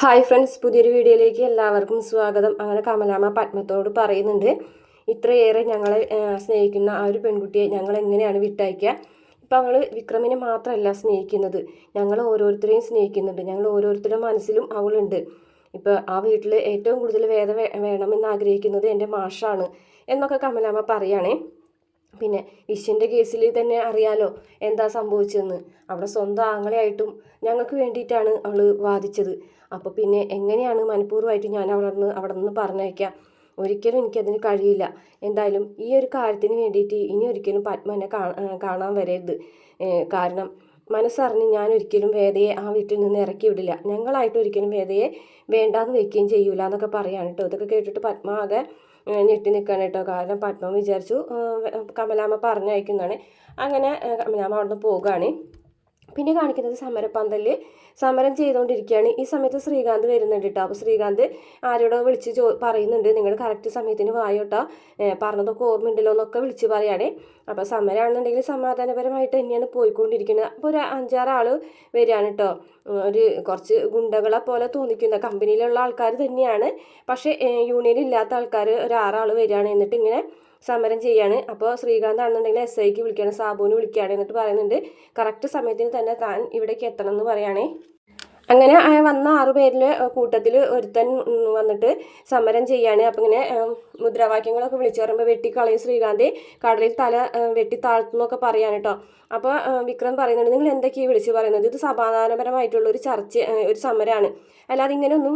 Hi friends, പുതിയൊരു വീഡിയോയിലേക്ക് എല്ലാവർക്കും സ്വാഗതം. അങ്ങനെ കമലാമ്മ പത്മത്തോട് പറയുന്നുണ്ട്, ഇത്രയേറെ ഞങ്ങളെ സ്നേഹിക്കുന്ന ആ ഒരു പെൺകുട്ടിയെ ഞങ്ങൾ എങ്ങനെയാണ് വിട്ടയക്കുക? ഇപ്പം അവൾ വിക്രമിനെ മാത്രമല്ല സ്നേഹിക്കുന്നത്, ഞങ്ങൾ ഓരോരുത്തരെയും സ്നേഹിക്കുന്നുണ്ട്. ഞങ്ങൾ ഓരോരുത്തരുടെ മനസ്സിലും അവളുണ്ട്. ഇപ്പോൾ ആ വീട്ടിൽ ഏറ്റവും കൂടുതൽ വേണമെന്ന് ആഗ്രഹിക്കുന്നത് എൻ്റെ മാഷാണ് എന്നൊക്കെ കമലാമ്മ പറയുകയാണേ. പിന്നെ വിശ്വൻ്റെ കേസിൽ തന്നെ അറിയാലോ എന്താ സംഭവിച്ചതെന്ന്. അവിടെ സ്വന്തം ആങ്ങളെയായിട്ടും ഞങ്ങൾക്ക് വേണ്ടിയിട്ടാണ് അവൾ വാദിച്ചത്. അപ്പോൾ പിന്നെ എങ്ങനെയാണ് മനഃപൂർവ്വമായിട്ട് ഞാൻ അവിടെ നിന്ന് പറഞ്ഞയക്കാം? ഒരിക്കലും എനിക്കതിന് കഴിയില്ല. എന്തായാലും ഈ ഒരു കാര്യത്തിന് വേണ്ടിയിട്ട് ഇനി ഒരിക്കലും പത്മനെ കാണാൻ വരരുത്. കാരണം മനസ്സറിഞ്ഞ് ഞാൻ ഒരിക്കലും വേദയെ ആ വീട്ടിൽ നിന്ന് ഇറക്കി വിടില്ല. ഞങ്ങളായിട്ട് ഒരിക്കലും വേദയെ വേണ്ടാന്ന് വെക്കുകയും ചെയ്യൂല എന്നൊക്കെ പറയാണ് കേട്ടോ. ഇതൊക്കെ കേട്ടിട്ട് പത്മ ആകെ ഞെട്ടി നിൽക്കുകയാണ് കേട്ടോ. കാരണം പത്മ വിചാരിച്ചു കമലാമ്മ പറഞ്ഞയക്കുന്നതാണ്. അങ്ങനെ കമലാമ്മ അവിടെ നിന്ന് പോകുകയാണ്. പിന്നെ കാണിക്കുന്നത് സമരപ്പന്തലിൽ സമരം ചെയ്തുകൊണ്ടിരിക്കുകയാണ്. ഈ സമയത്ത് ശ്രീകാന്ത് വരുന്നുണ്ട് കേട്ടോ. അപ്പോൾ ശ്രീകാന്ത് ആരോടോ വിളിച്ച് പറയുന്നുണ്ട്, നിങ്ങൾ കറക്റ്റ് സമയത്തിന് വായോട്ടോ, പറഞ്ഞതൊക്കെ ഓർമ്മയുണ്ടല്ലോ എന്നൊക്കെ വിളിച്ച് പറയുകയാണ്. അപ്പോൾ സമരമാണെന്നുണ്ടെങ്കിൽ സമാധാനപരമായിട്ട് തന്നെയാണ് പോയിക്കൊണ്ടിരിക്കുന്നത്. അപ്പോൾ ഒരു 5-6 ആൾ വരികയാണ് കേട്ടോ. ഒരു കുറച്ച് ഗുണ്ടകളെ പോലെ തോന്നിക്കുന്ന കമ്പനിയിലുള്ള ആൾക്കാർ തന്നെയാണ്. പക്ഷേ യൂണിയൻ ഇല്ലാത്ത ആൾക്കാർ ഒരു 6 ആൾ വരികയാണ്. എന്നിട്ട് ഇങ്ങനെ സമരം ചെയ്യാണ്. അപ്പോൾ ശ്രീകാന്ത് ആണെന്നുണ്ടെങ്കിൽ SIക്ക് വിളിക്കുകയാണ്, സാബുവിന് വിളിക്കുകയാണ്. എന്നിട്ട് പറയുന്നുണ്ട്, കറക്റ്റ് സമയത്തിന് തന്നെ താൻ ഇവിടേക്ക് എത്തണം എന്ന് പറയുകയാണേ. അങ്ങനെ വന്ന 6 പേരിലെ കൂട്ടത്തിൽ ഒരുത്തൻ വന്നിട്ട് സമരം ചെയ്യാണ്. അപ്പം ഇങ്ങനെ മുദ്രാവാക്യങ്ങളൊക്കെ വിളിച്ചു പറയുമ്പോൾ വെട്ടിക്കളയും ശ്രീകാന്ത്, കടലിൽ തല വെട്ടി താഴ്ത്തുന്നൊക്കെ പറയാൻ കേട്ടോ. അപ്പോൾ വിക്രം പറയുന്നുണ്ട്, നിങ്ങൾ എന്തൊക്കെയാണ് വിളിച്ച് പറയുന്നത്? ഇത് സമാധാനപരമായിട്ടുള്ള ഒരു ഒരു സമരമാണ്, അല്ലാതെ ഇങ്ങനെയൊന്നും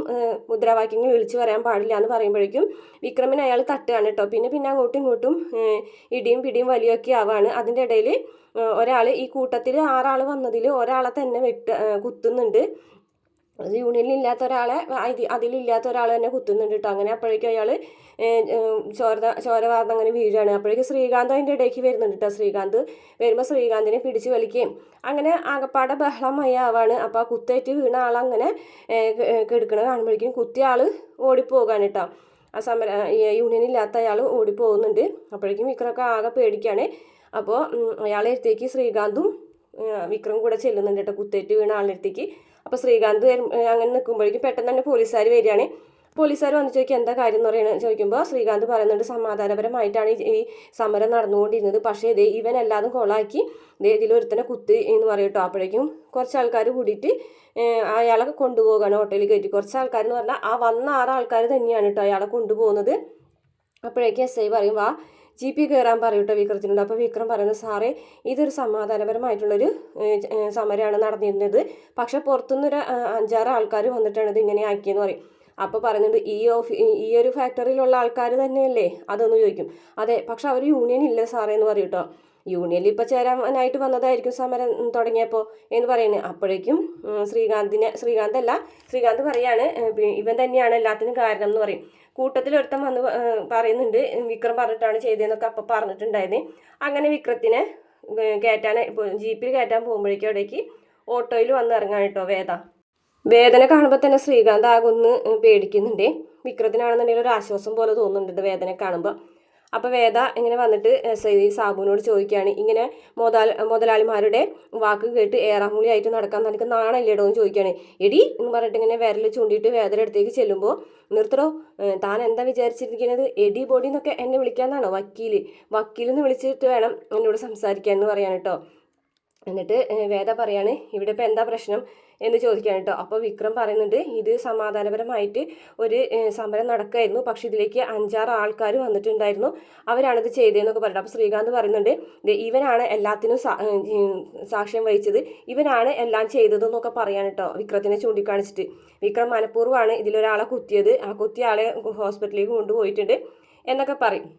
മുദ്രാവാക്യങ്ങൾ വിളിച്ച് പറയാൻ പാടില്ല എന്ന് പറയുമ്പോഴേക്കും വിക്രമിന് അയാൾ തട്ടുകയാണ് കേട്ടോ. പിന്നെ അങ്ങോട്ടും ഇങ്ങോട്ടും ഇടിയും പിടിയും വലിയൊക്കെ ആവാണ്. അതിൻ്റെ ഇടയിൽ ഒരാൾ, ഈ കൂട്ടത്തിൽ 6 ആൾ വന്നതിൽ ഒരാളെ തന്നെ കുത്തുന്നുണ്ട്. യൂണിയനിലില്ലാത്ത ഒരാളെ അതിലില്ലാത്ത ഒരാൾ തന്നെ കുത്തുന്നുണ്ട് കേട്ടോ. അങ്ങനെ അപ്പോഴേക്കും അയാൾ ചോര വാർന്ന് അങ്ങനെ വീഴുകയാണ്. അപ്പോഴേക്കും ശ്രീകാന്ത് അതിൻ്റെ ഇടയ്ക്ക് വരുന്നുണ്ട് കേട്ടോ. ശ്രീകാന്ത് വരുമ്പോൾ ശ്രീകാന്തിനെ പിടിച്ച് വലിക്കുകയും അങ്ങനെ ആകപ്പാടെ ബഹളമായി ആവാണ്. അപ്പോൾ ആ കുത്തേറ്റ് വീണ ആളങ്ങനെ കെടുക്കണത് കാണുമ്പോഴേക്കും കുത്തിയ ആൾ ഓടിപ്പോകാണ് കേട്ടോ. ആ യൂണിയനില്ലാത്ത അയാൾ ഓടിപ്പോകുന്നുണ്ട്. അപ്പോഴേക്കും വിക്രമൊക്കെ ആകെ പേടിക്കുകയാണ്. അപ്പോൾ അയാളെ അടുത്തേക്ക് ശ്രീകാന്തും വിക്രം കൂടെ ചെല്ലുന്നുണ്ട് കേട്ടോ, കുത്തേറ്റ് വീണ ആളുടെ അടുത്തേക്ക്. അപ്പോൾ ശ്രീകാന്ത് അങ്ങനെ നിൽക്കുമ്പോഴേക്കും പെട്ടെന്ന് തന്നെ പോലീസുകാർ വരികയാണ്. പോലീസുകാർ വന്ന് ചോദിക്കുക എന്താ കാര്യം എന്ന് പറയുന്നത് ചോദിക്കുമ്പോൾ ശ്രീകാന്ത് പറയുന്നുണ്ട്, സമാധാനപരമായിട്ടാണ് ഈ സമരം നടന്നുകൊണ്ടിരുന്നത്. പക്ഷേ ഇവൻ എല്ലാതും കൊളാക്കി ഇതിലൊരുത്തനെ കുത്തി എന്ന് പറയും കേട്ടോ. അപ്പോഴേക്കും കുറച്ച് ആൾക്കാർ കൂടിയിട്ട് അയാളെ കൊണ്ടുപോകുകയാണ് ഹോട്ടലിൽ കയറ്റി. കുറച്ച് ആൾക്കാർ എന്ന് പറഞ്ഞാൽ ആ വന്ന 6 ആൾക്കാർ തന്നെയാണ് കേട്ടോ അയാളെ കൊണ്ടുപോകുന്നത്. അപ്പോഴേക്കും SI പറയും, വാ ജീപ്പിൽ കയറാൻ പറയും കേട്ടോ വിക്രത്തിനുണ്ട്. അപ്പോൾ വിക്രം പറയുന്നത്, സാറേ ഇതൊരു സമാധാനപരമായിട്ടുള്ളൊരു സമരമാണ് നടന്നിരുന്നത്, പക്ഷെ പുറത്തുനിന്നൊരു 5-6 ആൾക്കാർ വന്നിട്ടാണ് ഇത് ഇങ്ങനെ ആക്കിയെന്ന് പറയും. അപ്പോൾ പറയുന്നുണ്ട്, ഈ ഒരു ഫാക്ടറിയിലുള്ള ആൾക്കാർ തന്നെയല്ലേ അതൊന്ന് ചോദിക്കും. അതെ, പക്ഷെ അവർ യൂണിയൻ ഇല്ല സാറേ എന്ന് പറയും കേട്ടോ. യൂണിയനിൽ ഇപ്പോൾ ചേരാനായിട്ട് വന്നതായിരിക്കും സമരം തുടങ്ങിയപ്പോൾ എന്ന് പറയുന്നത്. അപ്പോഴേക്കും ശ്രീകാന്ത് പറയാണ്, ഇവൻ തന്നെയാണ് എല്ലാത്തിനും കാരണം എന്ന് പറയും. കൂട്ടത്തിൽ ഒരുത്തം വന്ന് പറയുന്നുണ്ട്, വിക്രം പറഞ്ഞിട്ടാണ് ചെയ്തതെന്നൊക്കെ അപ്പം പറഞ്ഞിട്ടുണ്ടായിരുന്നു. അങ്ങനെ വിക്രത്തിനെ ജീപ്പിൽ കയറ്റാൻ പോകുമ്പോഴേക്കും അവിടേക്ക് ഓട്ടോയിൽ വന്ന് ഇറങ്ങാൻ കേട്ടോ വേദന കാണുമ്പോൾ തന്നെ ശ്രീകാന്ത് ആകൊന്ന് പേടിക്കുന്നുണ്ട്. വിക്രത്തിനാണെന്നുണ്ടെങ്കിൽ ഒരു ആശ്വാസം പോലെ തോന്നുന്നുണ്ട് വേദന കാണുമ്പോൾ. അപ്പോൾ വേദ ഇങ്ങനെ വന്നിട്ട് സാബുവിനോട് ചോദിക്കുകയാണ്, ഇങ്ങനെ മുതലാളിമാരുടെ വാക്ക് കേട്ട് ഏറാമൂലിയായിട്ട് നടക്കാൻ നിനക്ക് നാണല്ലേടോ എന്ന് ചോദിക്കുകയാണ്. എടി എന്ന് പറഞ്ഞിട്ട് ഇങ്ങനെ വിരൽ ചൂണ്ടിയിട്ട് വേദന അടുത്തേക്ക് ചെല്ലുമ്പോൾ, നിർത്തടോ, താൻ എന്താ വിചാരിച്ചിരിക്കുന്നത്? എടി ബോഡി എന്നൊക്കെ എന്നെ വിളിക്കാന്നാണോ? വക്കീലെന്ന് വിളിച്ചിട്ട് വേണം എന്നോട് സംസാരിക്കാൻ എന്ന് പറയാൻ കേട്ടോ. എന്നിട്ട് വേദ പറയാണ്, ഇവിടെ ഇപ്പോൾ എന്താ പ്രശ്നം എന്ന് ചോദിക്കാൻ കേട്ടോ. അപ്പോൾ വിക്രം പറയുന്നുണ്ട്, ഇത് സമാധാനപരമായിട്ട് ഒരു സമരം നടക്കുമായിരുന്നു, പക്ഷെ ഇതിലേക്ക് 5-6 ആൾക്കാർ വന്നിട്ടുണ്ടായിരുന്നു, അവരാണിത് ചെയ്തതെന്നൊക്കെ പറഞ്ഞിട്ട്. അപ്പോൾ ശ്രീകാന്ത് പറയുന്നുണ്ട്, ഇവനാണ് എല്ലാത്തിനും സാക്ഷ്യം വഹിച്ചത്, ഇവനാണ് എല്ലാം ചെയ്തതെന്നൊക്കെ പറയാൻ കേട്ടോ വിക്രത്തിനെ ചൂണ്ടിക്കാണിച്ചിട്ട്. വിക്രം മനഃപൂർവ്വമാണ് ഇതിലൊരാളെ കുത്തിയത്, ആ കുത്തിയ ആളെ ഹോസ്പിറ്റലിലേക്ക് കൊണ്ടുപോയിട്ടുണ്ട് എന്നൊക്കെ പറയും.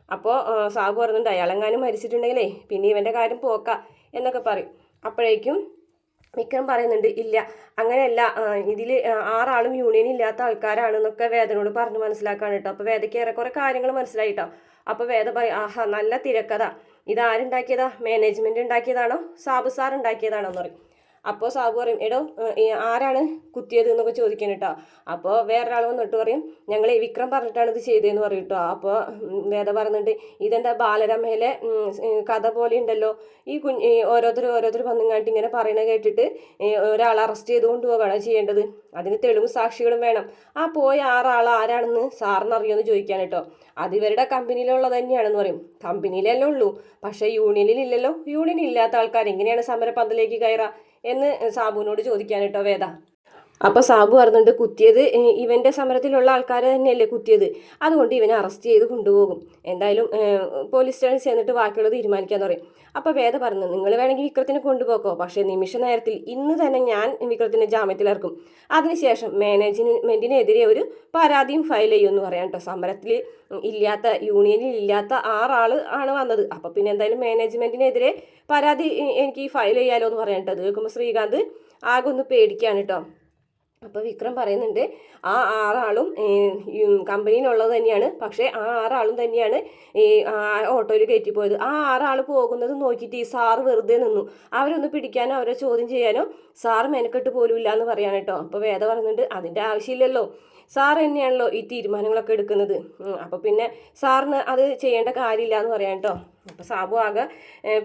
അപ്പോൾ സാബു പറയുന്നുണ്ട്, അയാളെങ്ങാനും മരിച്ചിട്ടുണ്ടെങ്കിലേ പിന്നെ ഇവൻ്റെ കാര്യം പോക്കാം എന്നൊക്കെ പറയും. അപ്പോഴേക്കും വിക്രം പറയുന്നുണ്ട്, ഇല്ല അങ്ങനെയല്ല, ഇതിൽ 6 ആളും യൂണിയൻ ഇല്ലാത്ത ആൾക്കാരാണെന്നൊക്കെ വേദനോട് പറഞ്ഞ് മനസ്സിലാക്കാണ് കേട്ടോ. അപ്പോൾ വേദയ്ക്ക് ഏറെക്കുറെ കാര്യങ്ങൾ മനസ്സിലായിട്ടോ. അപ്പോൾ വേദ പറയും, ആഹാ നല്ല തിരക്കഥ, ഇതാരുണ്ടാക്കിയതാ? മാനേജ്മെൻറ്റ് ഉണ്ടാക്കിയതാണോ? സാബു സാർ ഉണ്ടാക്കിയതാണോ എന്ന് പറയും. അപ്പോൾ സാബു പറയും എടോ ആരാണ് കുത്തിയത് എന്നൊക്കെ ചോദിക്കാൻ കേട്ടോ. അപ്പോൾ വേറൊരാൾ വന്നിട്ട് പറയും ഞങ്ങൾ വിക്രം പറഞ്ഞിട്ടാണ് ഇത് ചെയ്തതെന്ന് പറയും കേട്ടോ. അപ്പോൾ വേദ പറയുന്നുണ്ട് ഇതെന്താ ബാലരമയിലെ കഥ പോലെ ഉണ്ടല്ലോ, ഈ ഓരോരുത്തർ വന്നിങ്ങാട്ട് ഇങ്ങനെ പറയണത് കേട്ടിട്ട് ഒരാൾ അറസ്റ്റ് ചെയ്ത് കൊണ്ടുപോവുകയാണ് ചെയ്യേണ്ടത്, അതിന് തെളിവും സാക്ഷികളും വേണം. ആ പോയ 6 ആൾ ആരാണെന്ന് സാറിന് അറിയുമെന്ന് ചോദിക്കാൻ കേട്ടോ. അത് ഇവരുടെ കമ്പനിയിലുള്ളത് തന്നെയാണെന്ന് പറയും. കമ്പനിയിലല്ലേ ഉള്ളൂ, പക്ഷേ യൂണിയനിൽ ഇല്ലല്ലോ, യൂണിയൻ ഇല്ലാത്ത ആൾക്കാർ എങ്ങനെയാണ് സമരപന്തലേക്ക് കയറുക എന്ന് സാബുവിനോട് ചോദിക്കാൻ കേട്ടോ വേദ. അപ്പോൾ സാബു പറഞ്ഞിട്ട് കുത്തിയത് ഇവൻ്റെ സമരത്തിലുള്ള ആൾക്കാർ തന്നെയല്ലേ കുത്തിയത്, അതുകൊണ്ട് ഇവനെ അറസ്റ്റ് ചെയ്ത് കൊണ്ടുപോകും, എന്തായാലും പോലീസ് സ്റ്റേഷനിൽ ചെന്നിട്ട് ബാക്കിയുള്ളത് തീരുമാനിക്കാന്ന് പറയും. അപ്പോൾ വേദ പറഞ്ഞു നിങ്ങൾ വേണമെങ്കിൽ വിക്രത്തിനെ കൊണ്ടുപോക്കോ, പക്ഷേ നിമിഷ നേരത്തിൽ ഇന്ന് തന്നെ ഞാൻ വിക്രത്തിനെ ജാമ്യത്തിലിറക്കും, അതിനുശേഷം മാനേജ്മെൻറ്റിനെതിരെ ഒരു പരാതിയും ഫയൽ ചെയ്യുമെന്ന് പറയാം കേട്ടോ. സമരത്തിൽ ഇല്ലാത്ത യൂണിയനിൽ ഇല്ലാത്ത 6 ആൾ ആണ് വന്നത്, അപ്പോൾ പിന്നെ എന്തായാലും മാനേജ്മെൻറ്റിനെതിരെ പരാതി എനിക്ക് ഫയൽ ചെയ്യാലോ എന്ന് പറയാം കേട്ടോ. അത് കേൾക്കുമ്പോൾ ശ്രീകാന്ത് ആകെ ഒന്ന് പേടിക്കുകയാണ് കേട്ടോ. അപ്പോൾ വിക്രം പറയുന്നുണ്ട് ആ 6 ആളും കമ്പനിയിലുള്ളത് തന്നെയാണ്, പക്ഷേ ആ 6 ആളും തന്നെയാണ് ഈ ഓട്ടോയിൽ കയറ്റിപ്പോയത്. ആ 6 ആൾ പോകുന്നത് നോക്കിയിട്ട് ഈ സാറ് വെറുതെ നിന്നു, അവരൊന്ന് പിടിക്കാനോ അവരെ ചോദ്യം ചെയ്യാനോ സാറ് മെനക്കെട്ട് പോലും ഇല്ല എന്ന് പറയാൻ കേട്ടോ. അപ്പോൾ വേദ പറയുന്നുണ്ട് അതിൻ്റെ ആവശ്യമില്ലല്ലോ, സാർ തന്നെയാണല്ലോ ഈ തീരുമാനങ്ങളൊക്കെ എടുക്കുന്നത്, അപ്പോൾ പിന്നെ സാറിന് അത് ചെയ്യേണ്ട കാര്യമില്ല എന്ന് പറയാൻ കേട്ടോ. അപ്പോൾ സാബു ആകെ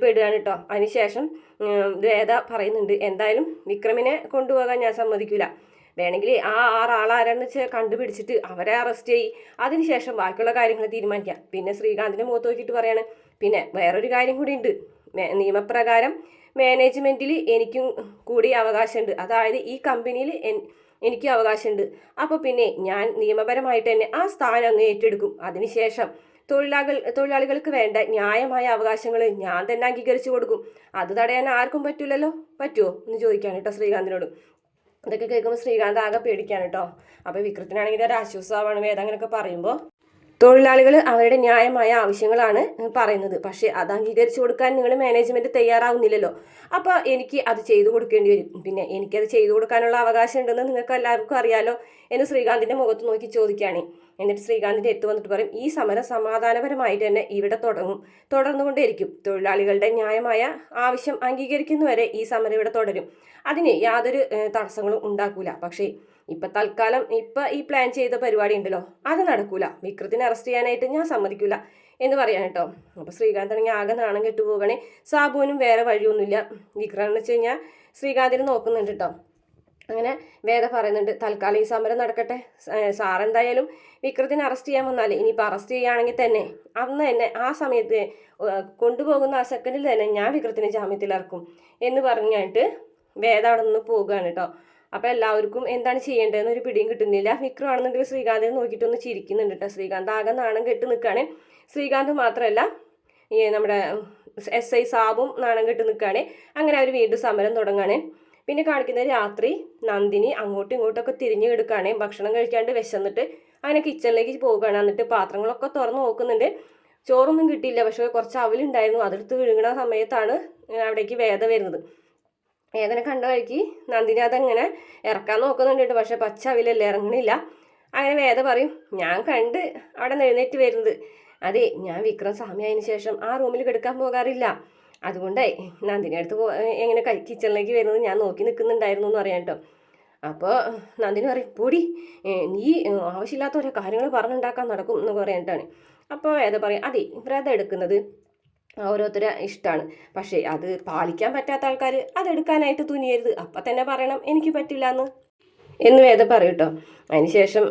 പെടുകയാണ് കേട്ടോ. അതിനുശേഷം വേദ പറയുന്നുണ്ട് എന്തായാലും വിക്രമിനെ കൊണ്ടുപോകാൻ ഞാൻ സമ്മതിക്കില്ല, വേണമെങ്കിൽ ആ 6 ആളാരാണെന്ന് വെച്ചാൽ കണ്ടുപിടിച്ചിട്ട് അവരെ അറസ്റ്റ് ചെയ്യും, അതിനുശേഷം ബാക്കിയുള്ള കാര്യങ്ങൾ തീരുമാനിക്കാം. പിന്നെ ശ്രീകാന്തിൻ്റെ മുഖത്ത് നോക്കിയിട്ട് പറയാണ് പിന്നെ വേറൊരു കാര്യം കൂടി ഉണ്ട്, നിയമപ്രകാരം മാനേജ്മെൻറ്റിൽ എനിക്കും കൂടി അവകാശമുണ്ട്, അതായത് ഈ കമ്പനിയിൽ എനിക്ക് അവകാശമുണ്ട്, അപ്പോൾ പിന്നെ ഞാൻ നിയമപരമായിട്ട് തന്നെ ആ സ്ഥാനം അങ്ങ് ഏറ്റെടുക്കും, അതിനുശേഷം തൊഴിലാളികൾക്ക് വേണ്ട ന്യായമായ അവകാശങ്ങൾ ഞാൻ തന്നെ അംഗീകരിച്ചു കൊടുക്കും, അത് തടയാൻ ആർക്കും പറ്റില്ലല്ലോ, പറ്റുമോ എന്ന് ചോദിക്കാൻ കേട്ടോ ശ്രീകാന്തിനോട്. ഇതൊക്കെ കേൾക്കുമ്പോൾ ശ്രീകാന്ത് ആകെ പേടിക്കാൻ കേട്ടോ. അപ്പോൾ വിക്രത്തിനാണെങ്കിൽ ഒരു ആശ്വാസമാണ് വേദ അങ്ങനെയൊക്കെ പറയുമ്പോൾ. തൊഴിലാളികൾ അവരുടെ ന്യായമായ ആവശ്യങ്ങളാണ് പറയുന്നത്, പക്ഷേ അത് അംഗീകരിച്ചു കൊടുക്കാൻ നിങ്ങൾ മാനേജ്മെൻറ്റ് തയ്യാറാവുന്നില്ലല്ലോ, അപ്പോൾ എനിക്ക് അത് ചെയ്തു കൊടുക്കേണ്ടി വരും, പിന്നെ എനിക്കത് ചെയ്തു കൊടുക്കാനുള്ള അവകാശം ഉണ്ടെന്ന് നിങ്ങൾക്ക് എല്ലാവർക്കും അറിയാലോ എന്ന് ശ്രീകാന്തിൻ്റെ മുഖത്ത് നോക്കി ചോദിക്കുകയാണ്. എന്നിട്ട് ശ്രീകാന്തിൻ്റെ അടുത്ത് വന്നിട്ട് പറയും ഈ സമരം സമാധാനപരമായിട്ട് തന്നെ ഇവിടെ തുടർന്നുകൊണ്ടേയിരിക്കും, തൊഴിലാളികളുടെ ന്യായമായ ആവശ്യം അംഗീകരിക്കുന്നവരെ ഈ സമരം ഇവിടെ തുടരും, അതിന് യാതൊരു തടസ്സങ്ങളും ഉണ്ടാക്കൂല, പക്ഷേ തൽക്കാലം ഈ പ്ലാൻ ചെയ്ത പരിപാടി ഉണ്ടല്ലോ അത് നടക്കൂല, വിക്രത്തിനെ അറസ്റ്റ് ചെയ്യാനായിട്ട് ഞാൻ സമ്മതിക്കൂല എന്ന് പറയാൻ കേട്ടോ. അപ്പോൾ ശ്രീകാന്ത് ആണെങ്കിൽ ആകെ നാണം കെട്ടു പോകണേ. സാബുവിനും വേറെ വഴിയൊന്നുമില്ല, വിക്രം എന്ന് വെച്ച് കഴിഞ്ഞാൽ ശ്രീകാന്തിന് നോക്കുന്നുണ്ട് കേട്ടോ. അങ്ങനെ വേദ പറയുന്നുണ്ട് തൽക്കാലം ഈ സമരം നടക്കട്ടെ, സാറെന്തായാലും വിക്രത്തിനെ അറസ്റ്റ് ചെയ്യാൻ വന്നാലേ ഇനിയിപ്പോൾ അറസ്റ്റ് ചെയ്യുകയാണെങ്കിൽ തന്നെ അന്ന് തന്നെ ആ സമയത്ത് കൊണ്ടുപോകുന്ന ആ സെക്കൻഡിൽ തന്നെ ഞാൻ വിക്രത്തിനെ ജാമ്യത്തിലിറക്കും എന്ന് പറഞ്ഞിട്ട് വേദ അവിടെ നിന്ന് പോകുകയാണ് കേട്ടോ. അപ്പോൾ എല്ലാവർക്കും എന്താണ് ചെയ്യേണ്ടതെന്ന് ഒരു പിടിയും കിട്ടുന്നില്ല. വിക്രമാണെന്നുണ്ടെങ്കിൽ ശ്രീകാന്തിനെ നോക്കിയിട്ടൊന്ന് ചിരിക്കുന്നുണ്ട് കേട്ടോ. ശ്രീകാന്ത് ആകെ നാണം കെട്ട് നിൽക്കുകയാണ്. ശ്രീകാന്ത് മാത്രമല്ല ഈ നമ്മുടെ SI സാബും നാണം കെട്ട് നിൽക്കുകയാണ്. അങ്ങനെ അവർ വീണ്ടും സമരം തുടങ്ങുകയാണ്. പിന്നെ കാണിക്കുന്നത് രാത്രി നന്ദിനി അങ്ങോട്ടും ഇങ്ങോട്ടൊക്കെ തിരിഞ്ഞു കിടക്കുകയാണ്, ഭക്ഷണം കഴിക്കാണ്ട് വിശന്നിട്ട് അങ്ങനെ കിച്ചണിലേക്ക് പോവുകയാണ്. എന്നിട്ട് പാത്രങ്ങളൊക്കെ തുറന്ന് നോക്കുന്നുണ്ട്, ചോറൊന്നും കിട്ടിയില്ല, പക്ഷേ കുറച്ച് അവലുണ്ടായിരുന്നു, അതെടുത്ത് വിഴുങ്ങണ സമയത്താണ് അവിടേക്ക് വേദ വരുന്നത്. വേദന കണ്ട വഴിക്ക് നന്ദിനി അതങ്ങനെ ഇറക്കാൻ നോക്കുന്നുണ്ട്, പക്ഷെ പച്ച അവിലല്ലേ ഇറങ്ങണില്ല. അങ്ങനെ വേദ പറയും ഞാൻ കണ്ട് അവിടെ എഴുന്നേറ്റ് വരുന്നത്, അതെ ഞാൻ വിക്രം സ്വാമിയായതിനു ശേഷം ആ റൂമിൽ കിടക്കാൻ പോകാറില്ല, അതുകൊണ്ടായി നന്ദിനി അടുത്ത് എങ്ങനെ കിച്ചണിലേക്ക് വരുന്നത് ഞാൻ നോക്കി നിൽക്കുന്നുണ്ടായിരുന്നു എന്ന് പറയാം കേട്ടോ. അപ്പോൾ നന്ദിനി പറയും പൊടി നീ ആവശ്യമില്ലാത്ത ഓരോ കാര്യങ്ങൾ പറഞ്ഞുണ്ടാക്കാൻ നടക്കും എന്ന് പറയാനിട്ടാണ്. അപ്പോൾ വേദ പറയും അതെ വ്രതം എടുക്കുന്നത് ഓരോരുത്തരെ ഇഷ്ടമാണ്, പക്ഷേ അത് പാലിക്കാൻ പറ്റാത്ത ആൾക്കാർ അതെടുക്കാനായിട്ട് തുനിയരുത്, അപ്പം തന്നെ പറയണം എനിക്ക് പറ്റില്ല എന്ന് വേദ പറയും കേട്ടോ. അതിനുശേഷം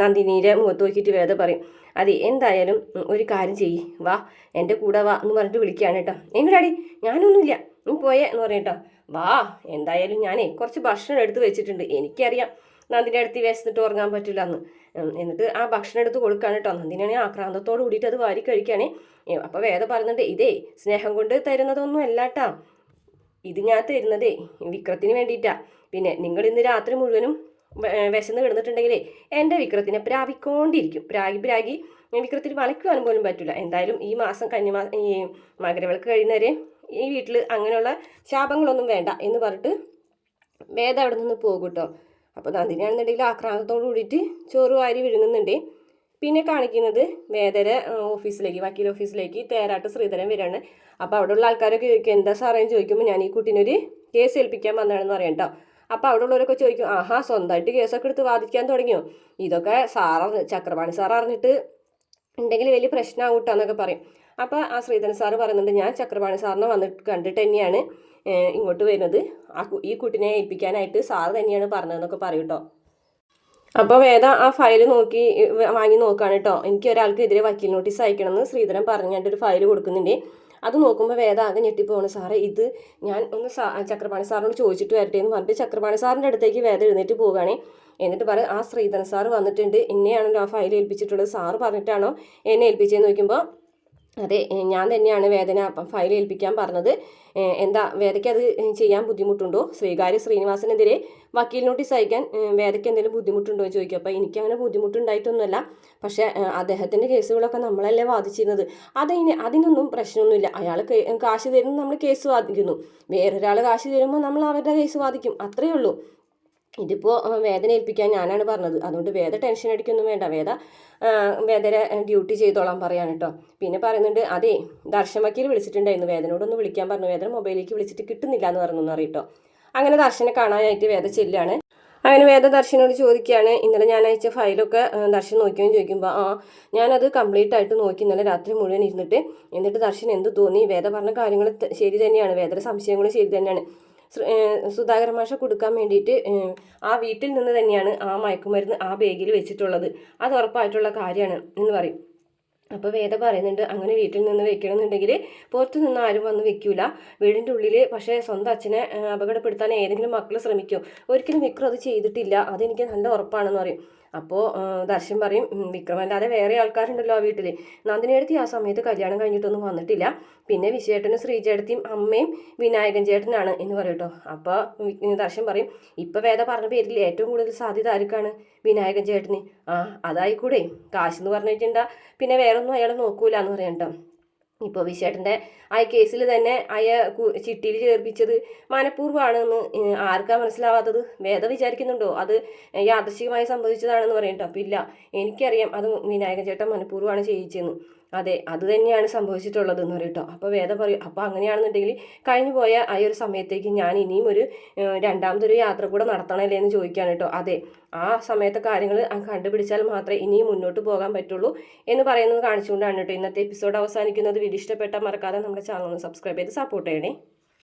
നന്ദിനീരെ മുഖത്ത് നോക്കിയിട്ട് വേദ പറയും അതെ എന്തായാലും ഒരു കാര്യം ചെയ്യ്, വാ എൻ്റെ കൂടെ വാ എന്ന് പറഞ്ഞിട്ട് വിളിക്കുകയാണ് കേട്ടോ. എങ്ങടാടി ഞാനൊന്നുമില്ല നീ പോയേ എന്ന് പറയും കേട്ടോ. വാ എന്തായാലും ഞാനേ കുറച്ച് ഭക്ഷണം എടുത്ത് വെച്ചിട്ടുണ്ട്, എനിക്കറിയാം നന്ദിൻ്റെ അടുത്ത് വിശന്നിട്ട് ഉറങ്ങാൻ പറ്റില്ല എന്ന്. എന്നിട്ട് ആ ഭക്ഷണം എടുത്ത് കൊടുക്കുകയാണ് കേട്ടോ. നന്ദിനാണെങ്കിൽ ആക്രാന്തത്തോട് കൂടിയിട്ട് അത് വാരി കഴിക്കുകയാണ്. അപ്പോൾ വേദ പറയുന്നുണ്ട് ഇതേ സ്നേഹം കൊണ്ട് തരുന്നതൊന്നും അല്ല കേട്ടാ, ഇത് ഞാൻ തരുന്നതേ വിക്രത്തിന് വേണ്ടിയിട്ടാ, പിന്നെ നിങ്ങൾ ഇന്ന് രാത്രി മുഴുവനും വിശന്ന് കിടന്നിട്ടുണ്ടെങ്കിലേ എൻ്റെ വിക്രത്തിനെ പ്രാപിക്കൊണ്ടിരിക്കും, പ്രാഗി വിക്രത്തിന് വളയ്ക്കുവാനും പോലും പറ്റില്ല. എന്തായാലും ഈ മാസം ഈ മകരവിളക്ക് കഴിയുന്നവരെ ഈ വീട്ടിൽ അങ്ങനെയുള്ള ശാപങ്ങളൊന്നും വേണ്ട എന്ന് പറഞ്ഞിട്ട് വേദ അവിടെ നിന്ന് പോകും കേട്ടോ. അപ്പോൾ നന്ദിനിയാണെന്നുണ്ടെങ്കിൽ ആക്രാന്തത്തോട് കൂടിയിട്ട് ചോറ് വാരി വിഴുങ്ങുന്നുണ്ട്. പിന്നെ കാണിക്കുന്നത് വേദര ഓഫീസിലേക്ക്, വക്കീൽ ഓഫീസിലേക്ക് തേരാട്ട് ശ്രീധരൻ വരികയാണ്. അപ്പോൾ അവിടെയുള്ള ആൾക്കാരൊക്കെ ചോദിക്കും എന്താ സാറേന്ന് ചോദിക്കുമ്പോൾ ഞാൻ ഈ കുട്ടീനൊരു കേസ് ഏൽപ്പിക്കാൻ വന്നതാണെന്ന് പറയാം കേട്ടോ. അപ്പോൾ അവിടെ ഉള്ളവരൊക്കെ ചോദിക്കും ആഹാ സ്വന്തമായിട്ട് കേസൊക്കെ എടുത്ത് വാദിക്കാൻ തുടങ്ങിയോ, ഇതൊക്കെ ചക്രപാണി സാർ അറിഞ്ഞിട്ട് ഉണ്ടെങ്കിൽ വലിയ പ്രശ്നമാവും കേട്ടോ എന്നൊക്കെ പറയും. അപ്പോൾ ആ ശ്രീധരൻ സാറ് പറയുന്നുണ്ട് ഞാൻ ചക്രപാണി സാറിനെ വന്നിട്ട് കണ്ടിട്ട് തന്നെയാണ് ഇങ്ങോട്ട് വരുന്നത്, ഈ കുട്ടിനെ ഏൽപ്പിക്കാനായിട്ട് സാറ് തന്നെയാണ് പറഞ്ഞതെന്നൊക്കെ പറയും കേട്ടോ. അപ്പോൾ വേദ ആ ഫയൽ വാങ്ങി നോക്കുകയാണ് കേട്ടോ. എനിക്ക് ഒരാൾക്കെതിരെ വക്കീൽ നോട്ടീസ് അയക്കണമെന്ന് ശ്രീധരൻ പറഞ്ഞിട്ട് ഒരു ഫയൽ കൊടുക്കുന്നുണ്ട്. അത് നോക്കുമ്പോൾ വേദ ആകെ ഞെട്ടിപ്പോണ്. സാറേ ഇത് ഞാൻ ഒന്ന് ചക്രപാണി സാറിനോട് ചോദിച്ചിട്ട് വരട്ടെ എന്ന് പറഞ്ഞിട്ട് ചക്രപാണി സാറിൻ്റെ അടുത്തേക്ക് വേദ എഴുന്നേറ്റ് പോവുകയാണ്. എന്നിട്ട് പറയും ആ ശ്രീധരൻ സാറ് വന്നിട്ടുണ്ട്, എന്നെയാണല്ലോ ആ ഫയൽ ഏൽപ്പിച്ചിട്ടുള്ളത്, സാറ് പറഞ്ഞിട്ടാണോ എന്നെ ഏൽപ്പിച്ചതെന്ന് ചോദിക്കുമ്പോൾ അതെ ഞാൻ തന്നെയാണ് വേദന ഫയൽ ഏൽപ്പിക്കാൻ പറഞ്ഞത്, എന്താ വേദയ്ക്ക് അത് ചെയ്യാൻ ബുദ്ധിമുട്ടുണ്ടോ, ശ്രീനിവാസനെതിരെ വക്കീൽ നോട്ടീസ് അയക്കാൻ വേദയ്ക്ക് എന്തെങ്കിലും ബുദ്ധിമുട്ടുണ്ടോ എന്ന് ചോദിക്കും. അപ്പോൾ എനിക്കങ്ങനെ ബുദ്ധിമുട്ടുണ്ടായിട്ടൊന്നുമല്ല, പക്ഷേ അദ്ദേഹത്തിൻ്റെ കേസുകളൊക്കെ നമ്മളല്ലേ വാദിച്ചിരുന്നത്, അതിനൊന്നും പ്രശ്നമൊന്നുമില്ല, അയാൾ കാശ് തരുന്നു നമ്മൾ കേസ് വാദിക്കുന്നു, വേറൊരാൾ കാശ് തരുമ്പോൾ നമ്മൾ അവരുടെ കേസ് വാദിക്കും, അത്രയേ ഉള്ളൂ. ഇതിപ്പോൾ വേദന ഏൽപ്പിക്കാൻ ഞാനാണ് പറഞ്ഞത്, അതുകൊണ്ട് വേദ ടെൻഷൻ അടിക്കൊന്നും വേണ്ട, വേദന ഡ്യൂട്ടി ചെയ്തോളാൻ പറയാണ് കേട്ടോ. പിന്നെ പറയുന്നുണ്ട് അതെ ദർശൻ വക്കീൽ വിളിച്ചിട്ടുണ്ടായിരുന്നു, വേദനയോടൊന്ന് വിളിക്കാൻ പറഞ്ഞു, വേദന മൊബൈലിലേക്ക് വിളിച്ചിട്ട് കിട്ടുന്നില്ല എന്ന് പറഞ്ഞു അറിയിട്ടോ. അങ്ങനെ ദർശനെ കാണാനായിട്ട് വേദ ചെല്ലാണ്. അങ്ങനെ വേദ ദർശനോട് ചോദിക്കുകയാണ് ഇന്നലെ ഞാൻ അയച്ച ഫയലൊക്കെ ദർശൻ നോക്കിയെന്ന് ചോദിക്കുമ്പോൾ ഞാനത് കംപ്ലീറ്റ് ആയിട്ട് നോക്കി ഇന്നലെ രാത്രി മുഴുവൻ ഇരുന്നിട്ട്, എന്നിട്ട് ദർശൻ എന്ത് തോന്നി, വേദ പറഞ്ഞ കാര്യങ്ങൾ ശരി തന്നെയാണ്, വേദയുടെ സംശയങ്ങളും ശരി തന്നെയാണ്, സുധാകരൻ മാഷ കൊടുക്കാൻ വേണ്ടിയിട്ട് ആ വീട്ടിൽ നിന്ന് തന്നെയാണ് ആ മയക്കുമരുന്ന് ആ ബാഗിൽ വെച്ചിട്ടുള്ളത്, അത് ഉറപ്പായിട്ടുള്ള കാര്യമാണ് എന്ന് പറയും. അപ്പോൾ വേദ പറയുന്നുണ്ട് അങ്ങനെ വീട്ടിൽ നിന്ന് വെക്കണമെന്നുണ്ടെങ്കിൽ പുറത്തു നിന്ന് ആരും വന്ന് വെക്കൂല, വീടിൻ്റെ ഉള്ളിൽ പക്ഷേ സ്വന്തം അച്ഛനെ അപകടപ്പെടുത്താൻ ഏതെങ്കിലും മക്കൾ ശ്രമിക്കും, ഒരിക്കലും വിക്രം അത് ചെയ്തിട്ടില്ല, അതെനിക്ക് നല്ല ഉറപ്പാണെന്ന് പറയും. അപ്പോൾ ദർശൻ പറയും വിക്രമല്ലാതെ വേറെ ആൾക്കാരുണ്ടല്ലോ ആ വീട്ടിൽ, നന്ദിനിയെടുത്തി ആ സമയത്ത് കല്യാണം കഴിഞ്ഞിട്ടൊന്നും വന്നിട്ടില്ല, പിന്നെ വിശേട്ടനും ശ്രീചേട്ടത്തിയും അമ്മയും വിനായകൻ ചേട്ടനാണ് എന്ന് പറയും കേട്ടോ. അപ്പോൾ ദർശൻ പറയും ഇപ്പം വേദ പറഞ്ഞ പേരിൽ ഏറ്റവും കൂടുതൽ സാധ്യത ആർക്കാണ്, വിനായകൻ ചേട്ടന്, അതായിക്കൂടെ, കാശെന്ന് പറഞ്ഞിട്ടുണ്ടാ പിന്നെ വേറൊന്നും അയാൾ നോക്കൂല എന്ന് പറയാം കേട്ടോ. ഇപ്പോൾ വിശേട്ടൻ്റെ ആ കേസിൽ തന്നെ ചിട്ടിയിൽ ചേർപ്പിച്ചത് മനഃപൂർവ്വമാണെന്ന് ആർക്കാ മനസ്സിലാവാത്തത്, വേദ വിചാരിക്കുന്നുണ്ടോ അത് യാദൃശ്ചികമായി സംഭവിച്ചതാണെന്ന് പറയട്ടോ. അപ്പോൾ ഇല്ല എനിക്കറിയാം അത് വിനായകൻ ചേട്ടൻ മനഃപൂർവ്വമാണ് ചെയ്യിച്ചതെന്ന്, അതെ അത് തന്നെയാണ് സംഭവിച്ചിട്ടുള്ളത് എന്ന് പറയട്ടോ. അപ്പോൾ വേദ പറയും അപ്പോൾ അങ്ങനെയാണെന്നുണ്ടെങ്കിൽ കഴിഞ്ഞു പോയ ആ ഒരു സമയത്തേക്ക് ഞാൻ ഇനിയും രണ്ടാമതൊരു യാത്ര കൂടെ നടത്തണമല്ലേ എന്ന് ചോദിക്കാൻ കേട്ടോ. അതെ ആ സമയത്തെ കാര്യങ്ങൾ കണ്ടുപിടിച്ചാൽ മാത്രമേ ഇനിയും മുന്നോട്ട് പോകാൻ പറ്റുള്ളൂ എന്ന് പറയുന്നത് കാണിച്ചുകൊണ്ടാണ് കേട്ടോ ഇന്നത്തെ എപ്പിസോഡ് അവസാനിക്കുന്നത്. വീഡിയോ ഇഷ്ടപ്പെട്ടാൽ മറക്കാതെ നമ്മുടെ ചാനൽ ഒന്ന് സബ്സ്ക്രൈബ് ചെയ്ത് സപ്പോർട്ട് ചെയ്യണേ.